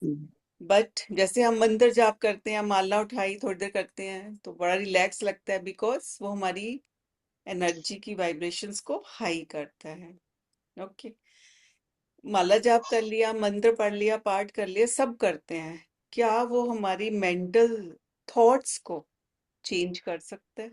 हम्म, but जैसे हम मंदिर जाप करते हैं, माला उठाई थोड़ी देर करते हैं तो बड़ा रिलैक्स लगता है, बिकॉज वो हमारी एनर्जी की वाइब्रेशंस को हाई करता है। ओके। माला जाप कर लिया, मंत्र पढ़ लिया, पाठ कर लिया, सब करते हैं, क्या वो हमारी मेंटल थॉट्स को चेंज कर सकता है?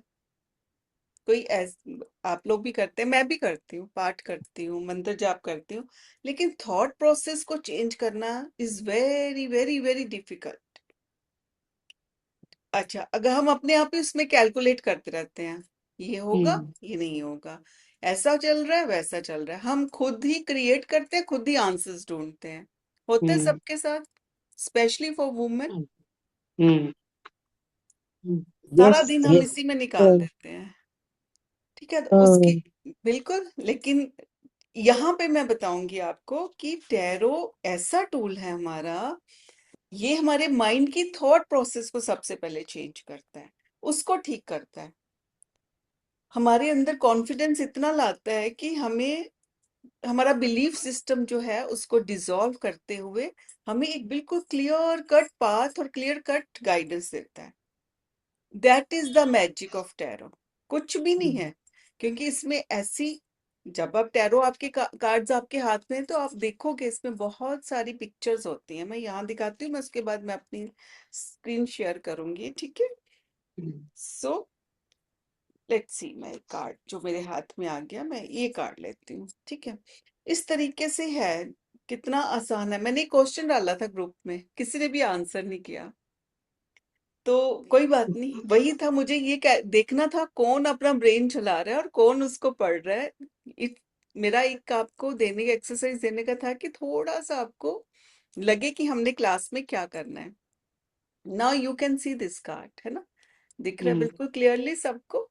कोई ऐस आप लोग भी करते हैं, मैं भी करती हूँ, पाठ करती हूँ, मंत्र जाप करती हूँ, लेकिन थॉट प्रोसेस को चेंज करना is very very very difficult. अच्छा, अगर हम अपने आप ही उसमें कैलकुलेट करते रहते हैं, ये होगा, हम्म, ये नहीं होगा, ऐसा चल रहा है, वैसा चल रहा है, हम खुद ही क्रिएट करते हैं, खुद ही आंसर्स ढूंढते हैं। होते हैं हम्म, सबके साथ, स्पेशली फॉर वुमेन। हम्म, सारा यस, दिन हम यस। इसी में निकाल देते हैं। ठीक है, तो उसकी बिल्कुल, लेकिन यहाँ पे मैं बताऊंगी आपको कि टैरो ऐसा टूल है हमारा, ये हमारे माइंड की थॉट प्रोसेस को सबसे पहले चेंज करता है, उसको ठीक करता है, हमारे अंदर कॉन्फिडेंस इतना लाता है कि हमें हमारा बिलीफ सिस्टम जो है उसको डिसॉल्व करते हुए हमें एक बिल्कुल क्लियर कट पाथ और क्लियर कट गाइडेंस देता है। That is the magic of tarot. कुछ भी नहीं है, क्योंकि इसमें ऐसी, जब आप टैरो आपके कार्ड्स आपके हाथ में है तो आप देखोगे इसमें बहुत सारी पिक्चर्स होती हैं, मैं यहाँ दिखाती हूँ, मैं उसके बाद मैं अपनी स्क्रीन शेयर करूंगी, ठीक है? सो लेट्स सी, मैं एक कार्ड जो मेरे हाथ में आ गया, मैं ये कार्ड लेती हूँ, ठीक है? इस तरीके से है, कितना आसान है। मैंने क्वेश्चन डाला था ग्रुप में, किसी ने भी आंसर नहीं किया, तो कोई बात नहीं, वही था, मुझे ये देखना था कौन अपना ब्रेन चला रहा है और कौन उसको पढ़ रहा है। इत, मेरा एक आपको देने का एक्सरसाइज देने का था कि थोड़ा सा आपको लगे कि हमने क्लास में क्या करना है। Now you can see this card, है ना? दिख रहा है बिल्कुल क्लियरली सबको?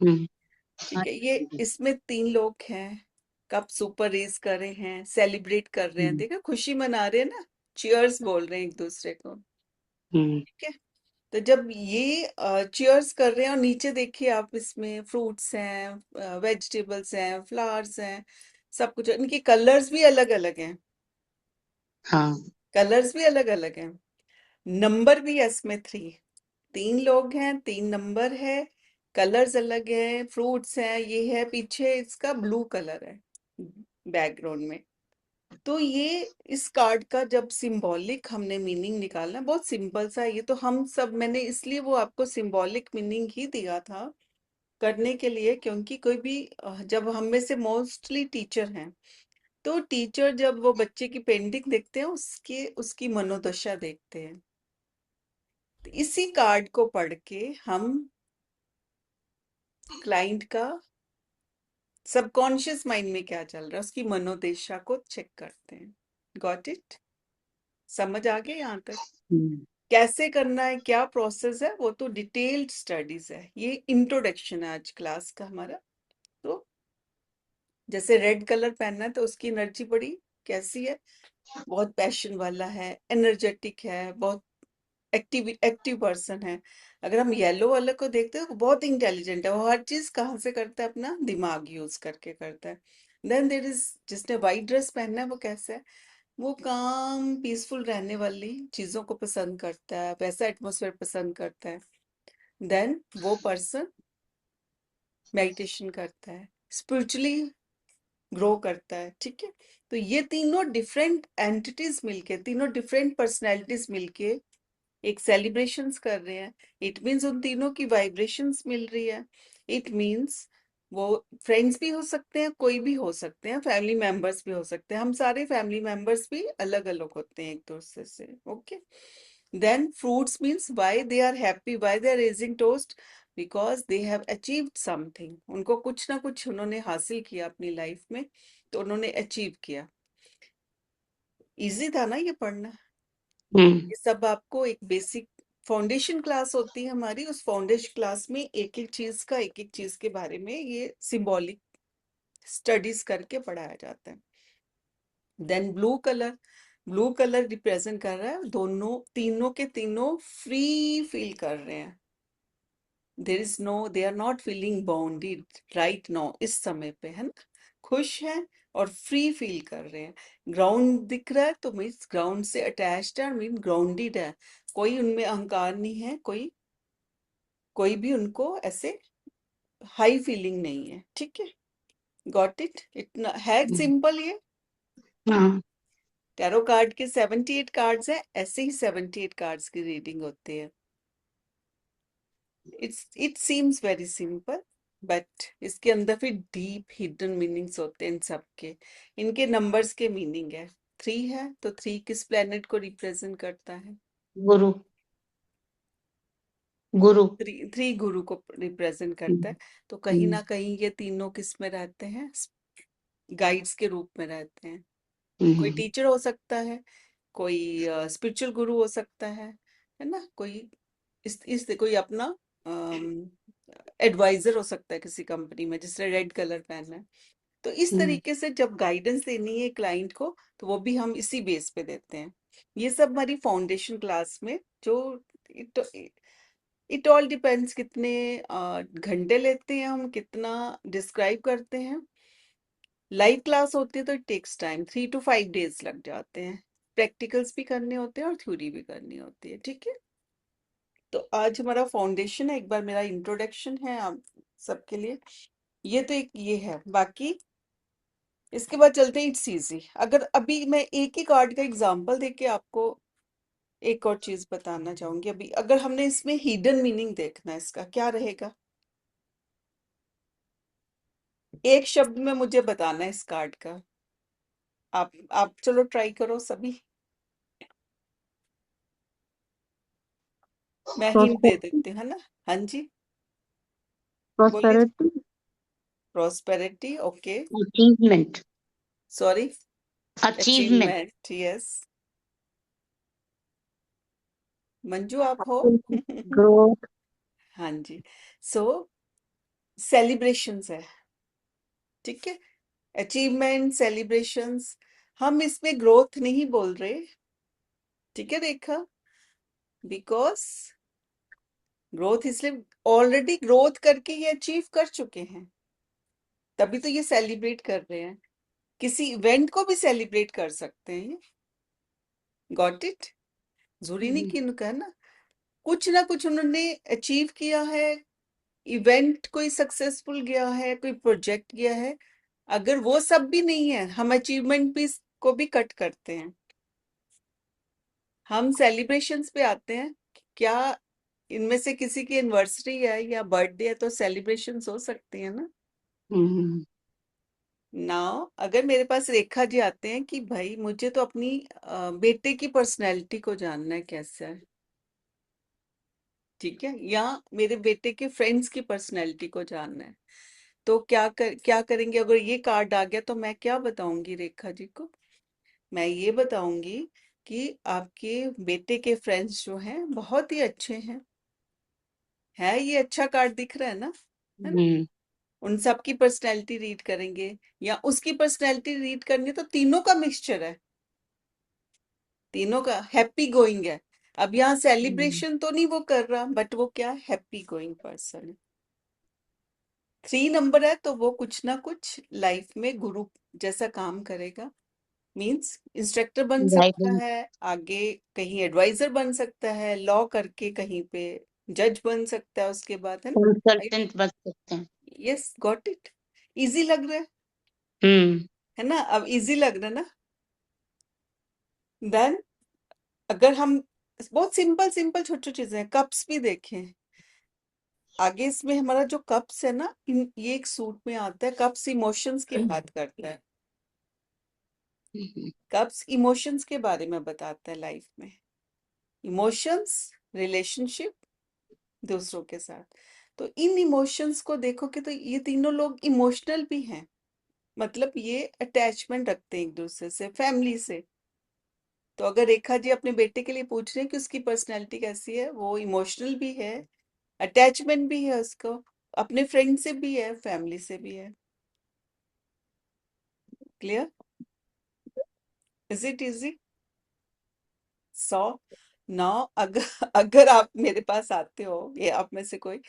ठीक है, ये इसमें 3 लोग हैं, कप्स ऊपर रेज कर रहे हैं, सेलिब्रेट कर रहे हैं, देखा, खुशी मना रहे हैं ना, चीयर्स बोल रहे हैं एक दूसरे को, ठीक है? तो जब ये चीयर्स कर रहे हैं, और नीचे देखिए आप, इसमें फ्रूट्स हैं, वेजिटेबल्स हैं, फ्लावर्स हैं, सब कुछ, इनके कलर्स भी अलग अलग हैं, हाँ, कलर्स भी अलग अलग हैं, नंबर भी है इसमें 3, 3 लोग हैं, 3 नंबर है, कलर्स अलग हैं, फ्रूट्स हैं, ये है, पीछे इसका ब्लू कलर है बैकग्राउंड में। तो ये इस कार्ड का जब सिंबॉलिक हमने मीनिंग निकालना, बहुत सिंपल सा है ये, तो हम सब, मैंने इसलिए वो आपको सिंबॉलिक मीनिंग ही दिया था करने के लिए, क्योंकि कोई भी जब हम में से मोस्टली टीचर हैं, तो टीचर जब वो बच्चे की पेंटिंग देखते हैं, उसके उसकी मनोदशा देखते हैं, तो इसी कार्ड को पढ़ के हम क्लाइंट का सबकॉन्शियस माइंड में क्या चल रहा है, उसकी मनोदशा को चेक करते हैं। Got it? समझ आ गया यहाँ तक? कैसे करना है, क्या प्रोसेस है, वो तो डिटेल्ड स्टडीज है, ये इंट्रोडक्शन है आज क्लास का हमारा। तो जैसे रेड कलर पहनना है तो उसकी एनर्जी बड़ी कैसी है, बहुत पैशन वाला है, एनर्जेटिक है, बहुत एक्टिव एक्टिव पर्सन है। अगर हम येलो वाले को देखते हैं तो बहुत इंटेलिजेंट है, वो हर चीज कहाँ से करता है, अपना दिमाग यूज करके करता है। देन देर इज, जिसने व्हाइट ड्रेस पहनना है वो कैसा है, वो काम पीसफुल रहने वाली चीजों को पसंद करता है, वैसा एटमोसफेयर पसंद करता है। देन वो पर्सन मेडिटेशन करता है, स्पिरिचुअली ग्रो करता है, ठीक है? तो ये तीनों डिफरेंट एंटिटीज मिलके, तीनों डिफरेंट पर्सनैलिटीज मिलके एक सेलिब्रेशंस कर रहे हैं। इट मीन्स उन तीनों की वाइब्रेशंस मिल रही है। इट मीन्स वो फ्रेंड्स भी हो सकते हैं, कोई भी हो सकते हैं, फैमिली मेंबर्स भी हो सकते हैं, हम सारे फैमिली मेंबर्स भी अलग अलग होते हैं एक दूसरे से। Okay. Then fruits means why they are happy, why they are raising toast, because they have achieved something, उनको कुछ ना कुछ उन्होंने हासिल किया अपनी लाइफ में, तो उन्होंने अचीव किया। इजी था ना ये पढ़ना? ये सब आपको एक बेसिक फाउंडेशन क्लास होती है हमारी, उस फाउंडेशन क्लास में एक एक चीज का, एक एक चीज के बारे में ये सिंबॉलिक स्टडीज करके पढ़ाया जाता है। Then blue colour, blue colour represent कर रहा है दोनों, तीनों के तीनों फ्री फील कर रहे हैं, there is no, they are not feeling bounded right now, इस समय पे, है ना? खुश हैं, और फ्री फील कर रहे हैं। ग्राउंड दिख रहा है तो मीन्स ग्राउंड से अटैच्ड है, मीन ग्राउंडेड है। कोई उनमें अहंकार नहीं है, कोई कोई भी उनको ऐसे हाई फीलिंग नहीं है। ठीक है, गॉट इट? इतना है सिंपल ये। हाँ। टैरो कार्ड के 78 कार्ड्स हैं, ऐसे ही 78 कार्ड्स की रीडिंग होती है। It seems very simple, but इसके अंदर फिर डीप हिडन मीनिंग्स होते हैं इन सब के। इनके नंबर्स के मीनिंग है। 3 है तो 3 किस प्लेनेट को रिप्रेजेंट करता है? गुरु। गुरु। 3 गुरु को रिप्रेजेंट करता है। हम्म, तो कहीं हम्म, ना कहीं ये तीनों किस में रहते हैं? गाइड्स के रूप में रहते हैं। कोई हम्म, टीचर हो सकता है, कोई स्पिरिचुअल गुरु हो सकता है ना, कोई इस कोई अपना एडवाइजर हो सकता है किसी कंपनी में जिसने रेड कलर पहना है। तो इस हम्म, तरीके से जब गाइडेंस देनी है क्लाइंट को, तो वो भी हम इसी बेस पे देते हैं। ये सब हमारी फाउंडेशन क्लास में जो इट इट ऑल डिपेंड्स कितने घंटे लेते हैं, हम कितना डिस्क्राइब करते हैं। लाइव क्लास होती है तो it takes time, 3 to 5 days लग जाते हैं। प्रैक्टिकल्स भी करने होते हैं और थ्योरी भी करनी होती है। ठीक है, तो आज हमारा फाउंडेशन है, एक बार मेरा इंट्रोडक्शन है आप सबके लिए। ये तो एक ये है, बाकी इसके बाद चलते हैं इट्स इजी। अगर अभी मैं एक ही कार्ड का एग्जांपल देके आपको एक और चीज बताना चाहूंगी। अभी अगर हमने इसमें हिडन मीनिंग देखना है, इसका क्या रहेगा? एक शब्द में मुझे बताना है इस कार्ड का। आप चलो ट्राई करो सभी। मैं हिंट दे प्रोस्पेरिटी। देती हूँ, है ना? हाँ जी, बोलिए। Prosperity. Prosperity, okay. Achievement. Sorry, achievement. Achievement, yes. Manju आप हो? ग्रोथ। हाँ जी। सो सेलिब्रेशंस है, ठीक है। Achievement, celebrations. हम इसमें ग्रोथ नहीं बोल रहे, ठीक है रेखा? बिकॉज ग्रोथ इसलिए ऑलरेडी ग्रोथ करके ये अचीव कर चुके हैं, तभी तो ये सेलिब्रेट कर रहे हैं। किसी इवेंट को भी सेलिब्रेट कर सकते हैं ये। Got it? जरूरी नहीं कि उनका, है ना, कुछ ना कुछ उन्होंने अचीव किया है। इवेंट कोई सक्सेसफुल गया है, कोई प्रोजेक्ट गया है। अगर वो सब भी नहीं है, हम अचीवमेंट भी को भी कट करते हैं। हम सेलिब्रेशंस पे आते हैं। क्या इनमें से किसी की एनिवर्सरी है या बर्थडे है तो सेलिब्रेशंस हो सकती है ना? नाउ अगर मेरे पास रेखा जी आते हैं कि भाई मुझे तो अपनी बेटे की पर्सनैलिटी को जानना है कैसा है, ठीक है, या मेरे बेटे के फ्रेंड्स की पर्सनैलिटी को जानना है, तो क्या करेंगे? अगर ये कार्ड आ गया तो मैं क्या बताऊंगी रेखा जी को? मैं ये बताऊंगी कि आपके बेटे के फ्रेंड्स जो हैं बहुत ही अच्छे हैं। है ये अच्छा कार्ड दिख रहा है ना? उन सब की पर्सनैलिटी रीड करेंगे या उसकी पर्सनैलिटी रीड करनी है, तो तीनों का मिक्सचर है, तीनों का हैप्पी गोइंग है। अब यहाँ सेलिब्रेशन तो नहीं वो कर रहा, बट वो क्या, हैप्पी गोइंग पर्सन है। 3 नंबर है तो वो कुछ ना कुछ लाइफ में गुरु जैसा काम करेगा। मींस इंस्ट्रक्टर बन सकता गाइडेंस। है, आगे कहीं एडवाइजर बन सकता है, लॉ करके कहीं पे जज बन सकता है उसके बाद, है ना? राइट, कंसल्टेंट बन सकते हैं। Yes, got it. इजी लग रहा हम्म। है ना? अब इजी लग रहा है ना? देन अगर हम बहुत सिंपल सिंपल छोटी छोटी चीजें हैं, कप्स भी देखें आगे, इसमें हमारा जो कप्स है ना, ये एक सूट में आता है। कप्स इमोशंस की बात करता है। कप्स इमोशंस के बारे में बताता है लाइफ में। इमोशंस, रिलेशनशिप दूसरों के साथ। तो इन इमोशंस को देखोगे तो ये तीनों लोग इमोशनल भी हैं, मतलब ये अटैचमेंट रखते हैं एक दूसरे से, फैमिली से। तो अगर रेखा जी अपने बेटे के लिए पूछ रहे हैं कि उसकी पर्सनैलिटी कैसी है, वो इमोशनल भी है, अटैचमेंट भी है उसको, अपने फ्रेंड से भी है, फैमिली से भी है। Clear? Is it easy? So now अगर अगर आप मेरे पास आते हो, ये आप में से कोई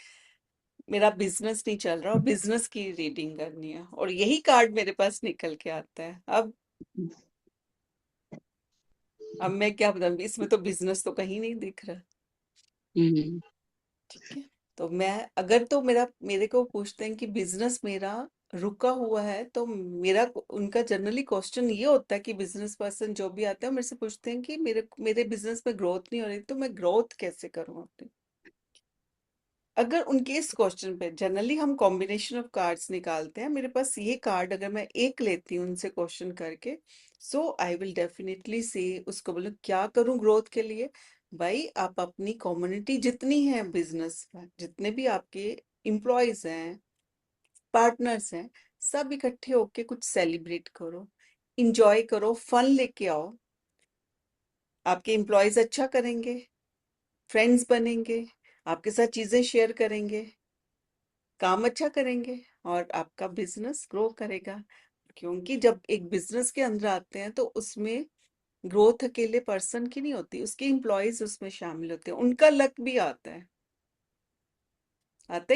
मेरा बिजनेस नहीं चल रहा और बिजनेस की रीडिंग करनी है और यही कार्ड मेरे पास निकल के आता है। अब मैं क्या बताऊं, इसमें तो बिजनेस तो कहीं नहीं दिख रहा। हम्म, ठीक है, तो मैं अगर तो मेरे को पूछते हैं कि बिजनेस मेरा रुका हुआ है, तो उनका जनरली क्वेश्चन ये होता है कि बिजनेस पर्सन जो भी आता है मेरे से पूछते हैं कि मेरे मेरे बिजनेस में ग्रोथ नहीं हो रही, तो मैं ग्रोथ कैसे करूं अपनी। अगर उनके इस क्वेश्चन पे जनरली हम कॉम्बिनेशन ऑफ कार्ड्स निकालते हैं, मेरे पास ये कार्ड अगर मैं एक लेती हूँ उनसे क्वेश्चन करके, सो आई विल डेफिनेटली से उसको बोलूँ क्या करूँ ग्रोथ के लिए। भाई आप अपनी कम्युनिटी जितनी है बिजनेस में, जितने भी आपके एम्प्लॉयज हैं, पार्टनर्स हैं, सब इकट्ठे होके कुछ सेलिब्रेट करो, इंजॉय करो, फन लेके आओ। आपके एम्प्लॉयज अच्छा करेंगे, फ्रेंड्स बनेंगे, आपके साथ चीजें शेयर करेंगे, काम अच्छा करेंगे और आपका बिजनेस ग्रो करेगा। क्योंकि जब एक बिजनेस के अंदर आते हैं तो उसमें ग्रोथ अकेले पर्सन की नहीं होती, उसके एम्प्लॉयज उसमें शामिल होते हैं, उनका लक भी आता है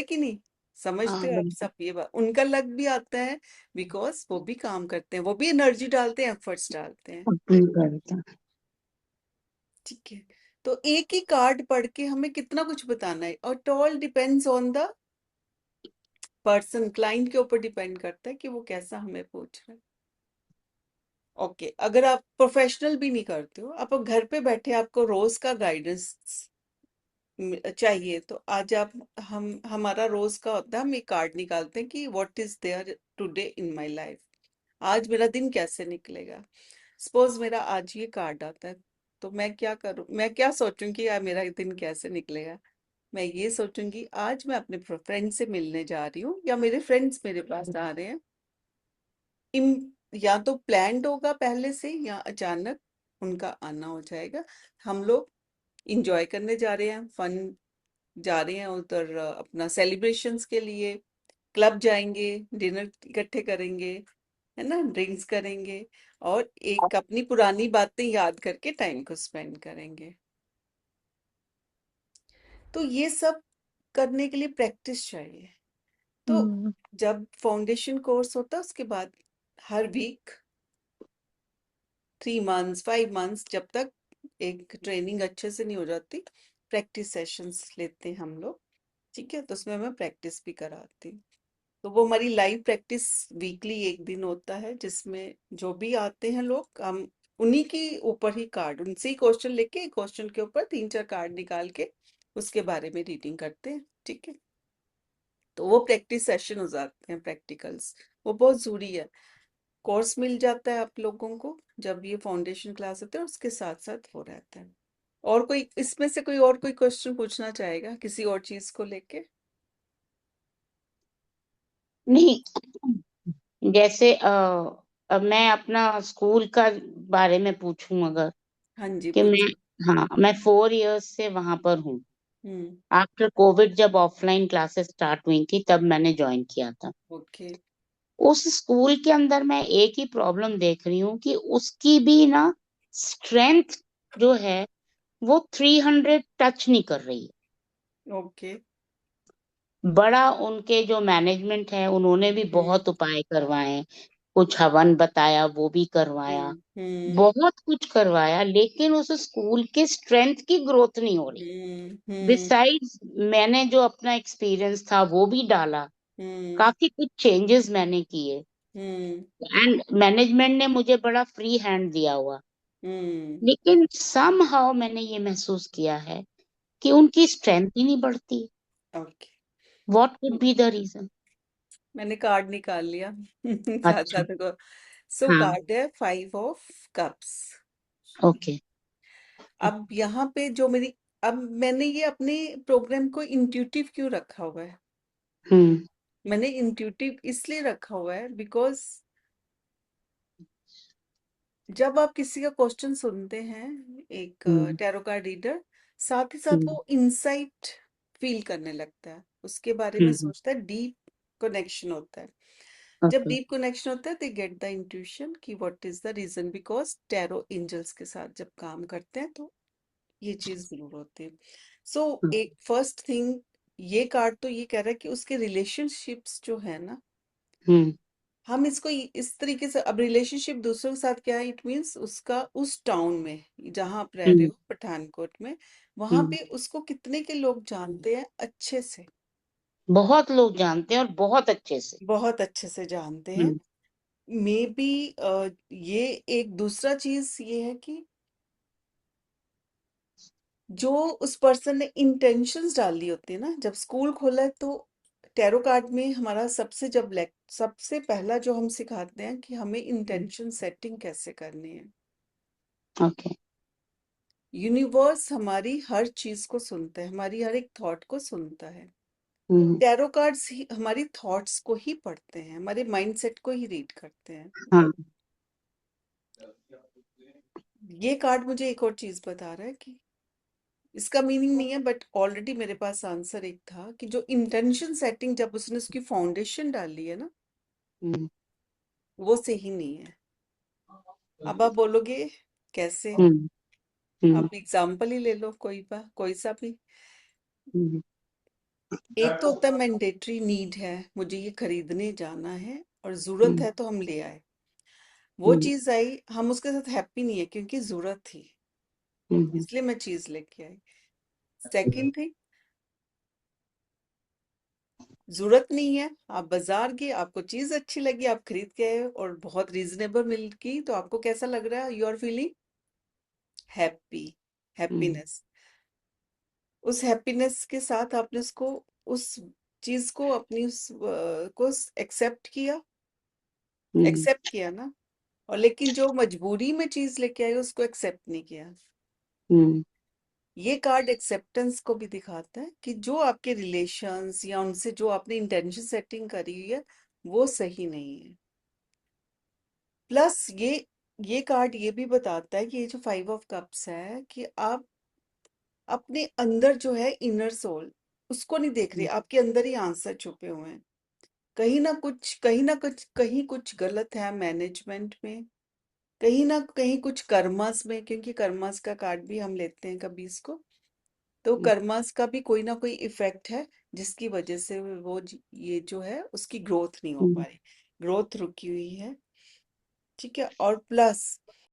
कि नहीं। हाँ समझते हो आप बिल्कुल। सब ये बात, उनका लक भी आता है बिकॉज वो भी काम करते हैं, वो भी एनर्जी डालते हैं, एफर्ट्स डालते हैं। अपनी करता। ठीक है, तो एक ही कार्ड पढ़ के हमें कितना कुछ बताना है, और it all depends on the person, client के ऊपर डिपेंड करता है कि वो कैसा हमें पूछ रहा है। ओके, अगर आप प्रोफेशनल भी नहीं करते हो, आप घर पे बैठे आपको रोज का गाइडेंस चाहिए, तो आज आप हम हमारा रोज का होता है, हम एक कार्ड निकालते हैं कि what is there today in my life, आज मेरा दिन कैसे निकलेगा। सपोज मेरा आज ये कार्ड आता है, तो मैं क्या करूं, मैं क्या सोचूंगी यार मेरा दिन कैसे निकलेगा। मैं ये सोचूंगी आज मैं अपने फ्रेंड से मिलने जा रही हूँ या मेरे फ्रेंड्स मेरे पास आ रहे हैं। इम या तो प्लान्ड होगा पहले से या अचानक उनका आना हो जाएगा। हम लोग इंजॉय करने जा रहे हैं, फन जा रहे हैं उधर, अपना सेलिब्रेशंस के लिए क्लब जाएंगे, डिनर इकट्ठे करेंगे, है ना, ड्रिंक्स करेंगे और एक अपनी पुरानी बातें याद करके टाइम को स्पेंड करेंगे। तो ये सब करने के लिए प्रैक्टिस चाहिए। तो हम्म, जब फाउंडेशन कोर्स होता है उसके बाद हर वीक 3 मंथ्स 5 मंथ्स, जब तक एक ट्रेनिंग अच्छे से नहीं हो जाती, प्रैक्टिस सेशंस लेते हैं हम लोग। ठीक है, तो उसमें मैं प्रैक्टिस भी कराती हूँ। तो वो हमारी लाइव प्रैक्टिस वीकली एक दिन होता है, जिसमें जो भी आते हैं लोग, हम उन्हीं के ऊपर ही कार्ड, उनसे ही क्वेश्चन लेके क्वेश्चन के ऊपर 3 4 कार्ड निकाल के उसके बारे में रीडिंग करते हैं। ठीक है, तो वो प्रैक्टिस सेशन हो जाते हैं, प्रैक्टिकल्स, वो बहुत जरूरी है। कोर्स मिल जाता है आप लोगों को जब ये फाउंडेशन क्लास होते हैं, उसके साथ साथ वो रहता है। और कोई इसमें से कोई और कोई क्वेश्चन पूछना चाहेगा किसी और चीज को लेके। नहीं, जैसे अब मैं अपना स्कूल का बारे में पूछूं अगर, हाँ जी, कि मैं, पूछिए। हाँ मैं 4 इयर्स से वहां पर हूँ। हम्म। आफ्टर कोविड जब ऑफलाइन क्लासेस स्टार्ट हुई थी तब मैंने ज्वाइन किया था। ओके। उस स्कूल के अंदर मैं एक ही प्रॉब्लम देख रही हूँ कि उसकी भी ना स्ट्रेंथ जो है वो 300 टच नहीं कर रही है। ओके। बड़ा उनके जो मैनेजमेंट है उन्होंने भी हम्म। बहुत उपाय करवाए, कुछ हवन बताया वो भी करवाया, हम्म। बहुत कुछ करवाया, लेकिन उस स्कूल के स्ट्रेंथ की ग्रोथ नहीं हो रही। हम्म। हम्म। बिसाइड्स मैंने जो अपना एक्सपीरियंस था वो भी डाला, हम्म। काफी कुछ चेंजेस मैंने किए, हम्म। एंड मैनेजमेंट ने मुझे बड़ा फ्री हैंड दिया हुआ। हम्म। लेकिन समहाउ मैंने ये महसूस किया है कि उनकी स्ट्रेंथ ही नहीं बढ़ती। Okay, what could be the reason? मैंने कार्ड निकाल लिया साथ अच्छा। साथ को। सो हाँ। कार्ड है 5 ऑफ कप्स। ओके। अब यहाँ पे जो मेरी, अब मैंने ये अपने प्रोग्राम को इंट्यूटिव क्यों रखा हुआ है। हम्म। मैंने इंट्यूटिव इसलिए रखा हुआ है बिकॉज जब आप किसी का क्वेश्चन सुनते हैं, एक हम्म। टैरो कार्ड रीडर साथ ही साथ हम्म। वो इंसाइट फील करने लगता है, उसके बारे में हम्म। सोचता है, डीप कनेक्शन होता है। जब ओके। डीप कनेक्शन होता है दे गेट द इंट्यूशन कि what is the reason, because tarot angels के साथ जब काम करते हैं तो ये चीज जरूर होती है। सो एक फर्स्ट थिंग ये कार्ड तो ये कह रहा है कि उसके रिलेशनशिप्स जो है ना, हम्म हम इसको इस तरीके से, अब रिलेशनशिप दूसरों के साथ क्या है, इट मीन्स उसका उस टाउन में जहां आप रह रहे हम्म हो पठानकोट में, वहां हम्म पे उसको कितने के लोग जानते हैं अच्छे से, बहुत लोग जानते हैं और बहुत अच्छे से। बहुत अच्छे से जानते हैं। हम्म मे बी ये एक दूसरा चीज ये है कि जो उस पर्सन ने इंटेंशंस डाली होती है ना, जब स्कूल खोला है तो टैरो कार्ड में हमारा सबसे पहला जो हम सिखाते हैं कि हमें इंटेंशन सेटिंग कैसे करनी है। ओके। यूनिवर्स हमारी हर चीज को सुनता है, हमारी हर एक थॉट को सुनता है। हम्म टैरो कार्ड्स ही हमारी थॉट्स को ही पढ़ते हैं, हमारे माइंडसेट को ही रीड करते हैं। हाँ। ये कार्ड मुझे एक और चीज बता रहा है कि इसका मीनिंग नहीं है, बट ऑलरेडी मेरे पास आंसर एक था कि जो इंटेंशन सेटिंग जब उसने उसकी फाउंडेशन डाली है ना, हम्म वो सही नहीं है। अब आप बोलोगे कैसे? हम्म हम्म आप एग्जाम्पल ही ले लो, कोई सा भी। हम्म एक तो होता है मैंडेटरी नीड है, मुझे ये खरीदने जाना है और जरूरत हम्म है तो हम ले आए, वो हम्म चीज आई, हम उसके साथ हैप्पी नहीं है क्योंकि जरूरत थी, हम्म इसलिए मैं चीज लेके आई। सेकंड थिंग, जरूरत नहीं है, आप बाजार गए, आपको चीज अच्छी लगी, आप खरीद के आए और बहुत रीजनेबल मिल गई, तो आपको कैसा लग रहा है? You are feeling happy, hmm happiness. उस हैप्पीनेस के साथ आपने उसको, उस चीज को, अपनी को एक्सेप्ट किया, हम्म एक्सेप्ट किया ना। और लेकिन जो मजबूरी में चीज लेके आए उसको एक्सेप्ट नहीं किया। हम्म ये कार्ड एक्सेप्टेंस को भी दिखाता है कि जो आपके रिलेशंस या उनसे जो आपने इंटेंशन सेटिंग करी हुई है वो सही नहीं है। प्लस ये कार्ड ये भी बताता है कि ये जो 5 ऑफ कप्स है कि आप अपने अंदर जो है इनर सोल, उसको नहीं देख रहे, आपके अंदर ही आंसर छुपे हुए हैं। कहीं कुछ गलत है मैनेजमेंट में, कहीं ना कहीं कुछ कर्मास में, क्योंकि कर्मास का कार्ड भी हम लेते हैं कभी इसको, तो कर्मास का भी कोई ना कोई इफेक्ट है जिसकी वजह से ये जो है उसकी ग्रोथ नहीं हो पा हम्म रही, ग्रोथ रुकी हुई है। ठीक है। और प्लस